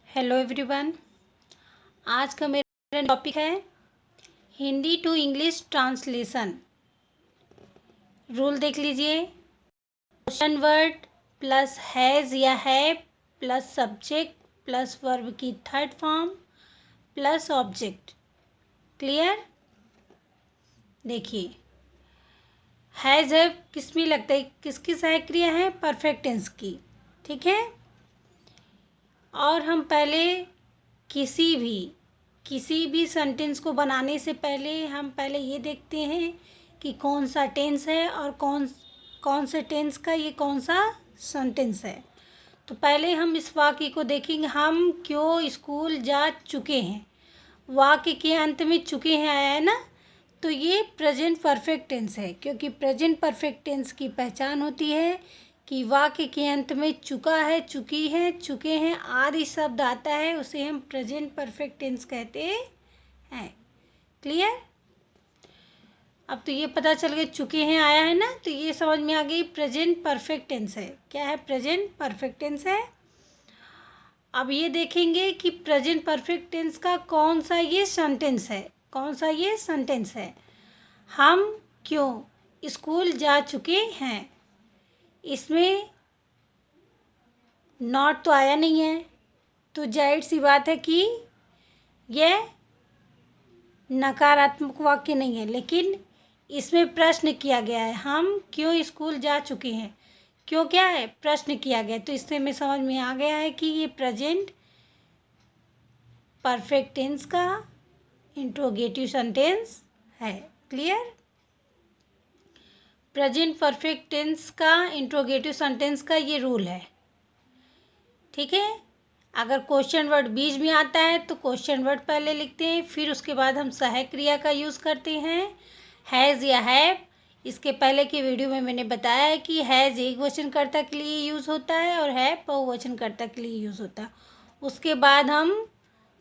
Hello everyone. आज का मेरा टॉपिक है Hindi to English translation. Rule देख लीजिए। क्वेश्चन वर्ड प्लस हैज़ या है प्लस सब्जेक्ट प्लस वर्ब की third form plus object. Clear? देखिए, हैज़ है किस में लगता है, किसकी सहायक क्रिया है? परफेक्ट टेंस की। ठीक है। और हम पहले किसी भी सेंटेंस को बनाने से पहले हम पहले ये देखते हैं कि कौन सा टेंस है और कौन से टेंस का ये कौन सा सेंटेंस है। तो पहले हम इस वाक्य को देखेंगे, हम क्यों स्कूल जा चुके हैं। वाक्य के अंत में चुके हैं आया है ना, तो ये प्रेजेंट परफेक्ट टेंस है, क्योंकि प्रेजेंट परफेक्ट टेंस की पहचान होती है कि वाक्य के अंत में चुका है, चुकी है, चुके हैं आदि शब्द आता है, उसे हम प्रेजेंट परफेक्ट टेंस कहते हैं। क्लियर? अब तो ये पता चल गया चुके हैं आया है ना, तो ये समझ में आ गई प्रेजेंट परफेक्ट टेंस है। क्या है? प्रेजेंट परफेक्ट टेंस है। अब ये देखेंगे कि प्रेजेंट परफेक्ट टेंस का कौन सा ये सेंटेंस है, कौन सा ये सेंटेंस है। हम क्यों स्कूल जा चुके हैं, इसमें नॉट तो आया नहीं है, तो जाहिर सी बात है कि यह नकारात्मक वाक्य नहीं है, लेकिन इसमें प्रश्न किया गया है, हम क्यों स्कूल जा चुके हैं। क्यों क्या है? प्रश्न किया गया, तो इससे हमें समझ में आ गया है कि ये प्रेजेंट परफेक्ट टेंस का इंट्रोगेटिव सेंटेंस है। क्लियर? प्रेजेंट परफेक्ट टेंस का इंट्रोगेटिव सेंटेंस का ये रूल है। ठीक है। अगर क्वेश्चन वर्ड बीच में आता है तो क्वेश्चन वर्ड पहले लिखते हैं, फिर उसके बाद हम सहायक क्रिया का यूज़ करते हैं, हैज़ या हैव। इसके पहले की वीडियो में मैंने बताया है कि हैज़ एकवचनकर्ता के लिए यूज़ होता है और हैव बहुवचनकर्ता के लिए यूज़ होता है। उसके बाद हम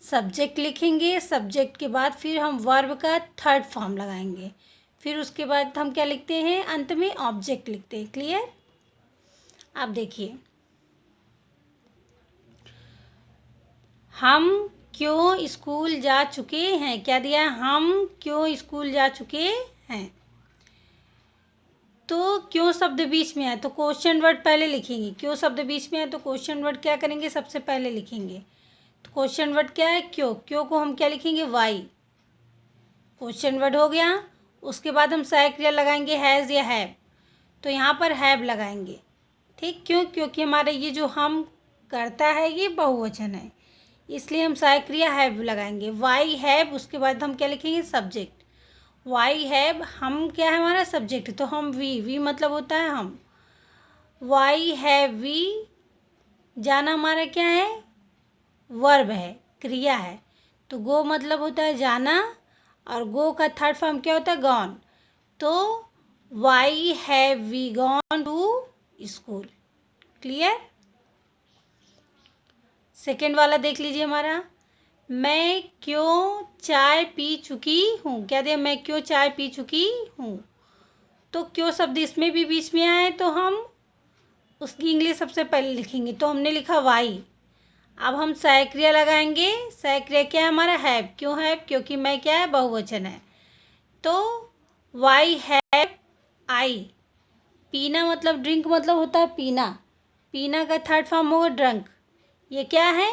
सब्जेक्ट लिखेंगे, सब्जेक्ट के बाद फिर हम वर्ब का थर्ड फॉर्म लगाएंगे, फिर उसके बाद हम क्या लिखते हैं? अंत में ऑब्जेक्ट लिखते हैं। क्लियर? अब देखिए, हम क्यों स्कूल जा चुके हैं। क्या दिया है? हम क्यों स्कूल जा चुके हैं। तो क्यों शब्द बीच में आए तो क्वेश्चन वर्ड पहले लिखेंगे। क्यों शब्द बीच में आए तो क्वेश्चन वर्ड क्या करेंगे? सबसे पहले लिखेंगे। तो क्वेश्चन वर्ड क्या है? क्यों। क्यों को हम क्या लिखेंगे? वाई। क्वेश्चन वर्ड हो गया। उसके बाद हम सहायक क्रिया लगाएंगे, हैज़ या हैव। तो यहाँ पर हैव लगाएंगे। ठीक। क्यों? क्योंकि हमारे ये जो हम करता है ये बहुवचन है, इसलिए हम सहायक क्रिया हैव लगाएंगे। वाई हैव, उसके बाद हम क्या लिखेंगे? सब्जेक्ट। वाई हैव, हम क्या है? हमारा सब्जेक्ट, तो हम वी मतलब होता है हम। वाई हैव वी, जाना हमारा क्या है? वर्ब है, क्रिया है। तो गो मतलब होता है जाना, और गो का थर्ड फॉर्म क्या होता है? गॉन। तो why have we gone to school. Clear? Second वाला देख लीजिए हमारा, मैं क्यों चाय पी चुकी हूँ। क्या दिया? मैं क्यों चाय पी चुकी हूँ। तो क्यों शब्द इसमें भी बीच में आए तो हम उसकी इंग्लिश सबसे पहले लिखेंगे, तो हमने लिखा वाई। अब हम सहायक क्रिया लगाएंगे। सहायक क्रिया क्या है हमारा? हैव। क्यों हैव? क्योंकि मैं क्या है? बहुवचन है। तो वाई हैव आई। पीना मतलब ड्रिंक मतलब होता है पीना, पीना का थर्ड फॉर्म होगा ड्रंक। ये क्या है?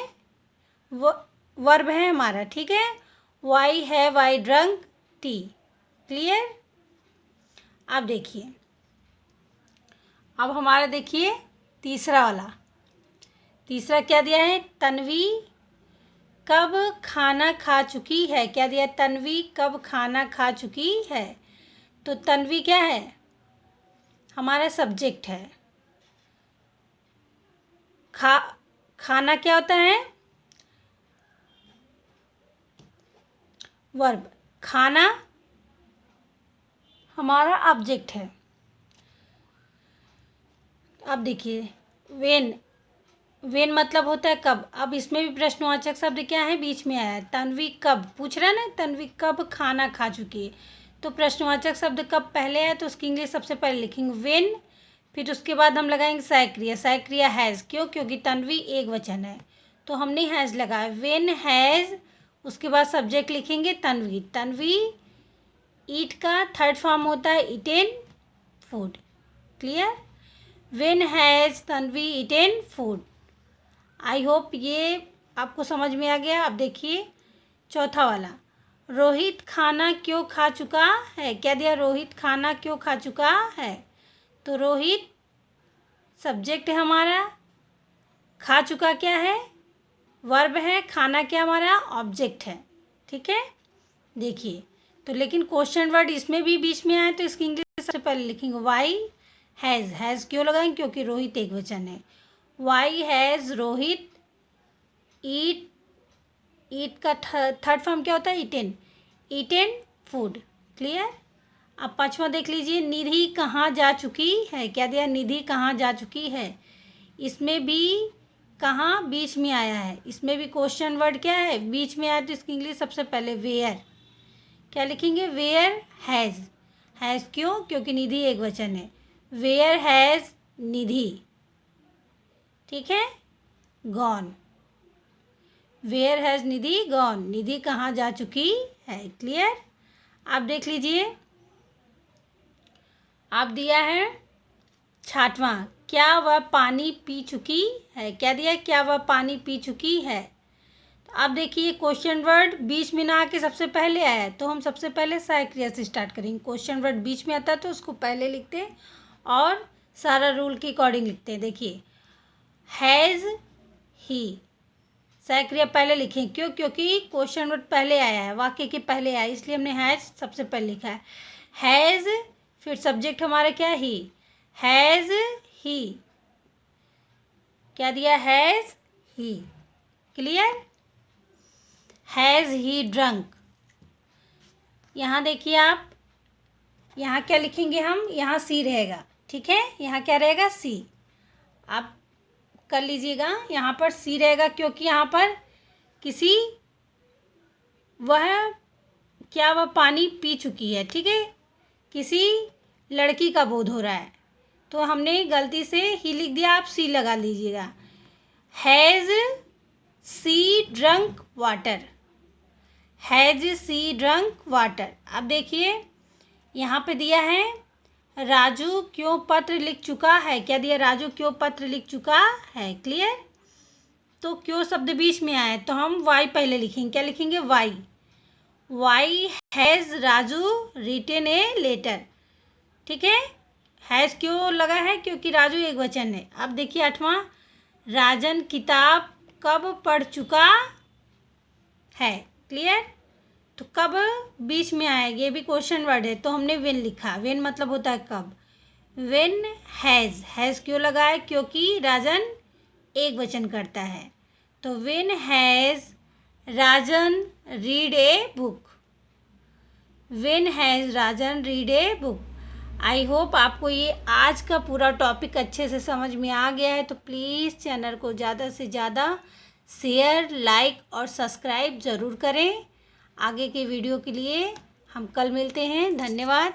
वर्ब है हमारा। ठीक है। Why have I drunk T. Clear? अब देखिए, अब हमारा देखिए तीसरा वाला। तीसरा क्या दिया है? तन्वी कब खाना खा चुकी है। क्या दिया? तन्वी कब खाना खा चुकी है। तो तन्वी क्या है? हमारा सब्जेक्ट है। खाना क्या होता है? वर्ब। खाना हमारा ऑब्जेक्ट है। अब देखिए, वेन मतलब होता है कब। अब इसमें भी प्रश्नवाचक शब्द क्या है? बीच में आया है। तन्वी कब पूछ रहा है ना, तन्वी कब खाना खा चुकी है, तो प्रश्नवाचक शब्द कब पहले आया तो उसकी इंग्लिश सबसे पहले लिखेंगे वेन। फिर उसके बाद हम लगाएंगे सहायक क्रिया। सहायक क्रिया हैज़। क्यों? क्योंकि तन्वी एक वचन है, तो हमने हैज़ लगाया। व्हेन हैज़, उसके बाद सब्जेक्ट लिखेंगे तन्वी। तन्वी ईट का थर्ड फॉर्म होता है eaten food. Clear? When has Tanvi eaten food. I hope ये आपको समझ में आ गया। अब देखिए चौथा वाला, रोहित खाना क्यों खा चुका है। क्या दिया? रोहित खाना क्यों खा चुका है। तो रोहित सब्जेक्ट है हमारा, खा चुका क्या है? वर्ब है, खाना क्या हमारा? ऑब्जेक्ट है। ठीक है, देखिए तो लेकिन क्वेश्चन वर्ड इसमें भी बीच में आए तो इसकी इंग्लिश सबसे पहले लिखेंगे वाई हैज़। हैज़ क्यों लगाएंगे? क्योंकि रोहित एक वचन है। वाई हैज़ रोहित ईट, ईट का थर्ड फॉर्म क्या होता है? ईटेन। Eaten food. क्लियर? अब पांचवा देख लीजिए, निधि कहाँ जा चुकी है। क्या दिया? निधि कहाँ जा चुकी है। इसमें भी कहाँ बीच में आया है, इसमें भी क्वेश्चन वर्ड क्या है? बीच में आया तो इसकी इंग्लिश सबसे पहले वेयर। क्या लिखेंगे? Where has. हैज़ क्यों? क्योंकि निधि एक वचन है। Where has Nidhi. ठीक है, gone. Where has Nidhi gone. Nidhi कहाँ जा चुकी है। क्लियर? आप देख लीजिए, आप दिया है छठवां, क्या वह पानी पी चुकी है। क्या दिया? क्या वह पानी पी चुकी है। तो आप देखिए क्वेश्चन वर्ड बीच में ना आके सबसे पहले आया है तो हम सबसे पहले सहायक क्रिया से स्टार्ट करेंगे। क्वेश्चन वर्ड बीच में आता है तो उसको पहले लिखते हैं और सारा रूल के अकॉर्डिंग लिखते हैं। देखिए हैज़ ही, सहायक क्रिया पहले लिखें। क्यों? क्योंकि क्वेश्चन वर्ड पहले आया है, वाक्य के पहले आया है, इसलिए हमने हैज़ सबसे पहले लिखा है। हैज़, फिर सब्जेक्ट हमारा क्या? ही। Has he. क्या दिया? Has he. Clear? Has he drunk. यहाँ देखिए आप, यहाँ क्या लिखेंगे हम? यहाँ सी रहेगा। ठीक है, यहाँ क्या रहेगा? सी। आप कर लीजिएगा, यहाँ पर सी रहेगा क्योंकि यहाँ पर किसी वह क्या वह पानी पी चुकी है। ठीक है, किसी लड़की का बोध हो रहा है तो हमने गलती से ही लिख दिया, आप सी लगा लीजिएगा। Has she drunk water. Has she drunk water. अब देखिए यहाँ पे दिया है राजू क्यों पत्र लिख चुका है। क्या दिया? राजू क्यों पत्र लिख चुका है। क्लियर? तो क्यों शब्द बीच में आए तो हम वाई पहले लिखेंगे। क्या लिखेंगे? Why. Why has Raju written a letter. ठीक है, हैज़ क्यों लगा है? क्योंकि राजू एक वचन है। अब देखिए आठवां, राजन किताब कब पढ़ चुका है। क्लियर? तो कब बीच में आएगा, ये भी क्वेश्चन वर्ड है तो हमने व्हेन लिखा। व्हेन मतलब होता है कब। व्हेन हैज़, हैज़ क्यों लगा है? क्योंकि राजन एक वचन करता है। तो when has Rajan read a book. When has Rajan read a book. I hope आपको ये आज का पूरा टॉपिक अच्छे से समझ में आ गया है। तो प्लीज़ चैनल को ज़्यादा से ज़्यादा शेयर, लाइक और सब्सक्राइब ज़रूर करें। आगे के वीडियो के लिए हम कल मिलते हैं। धन्यवाद।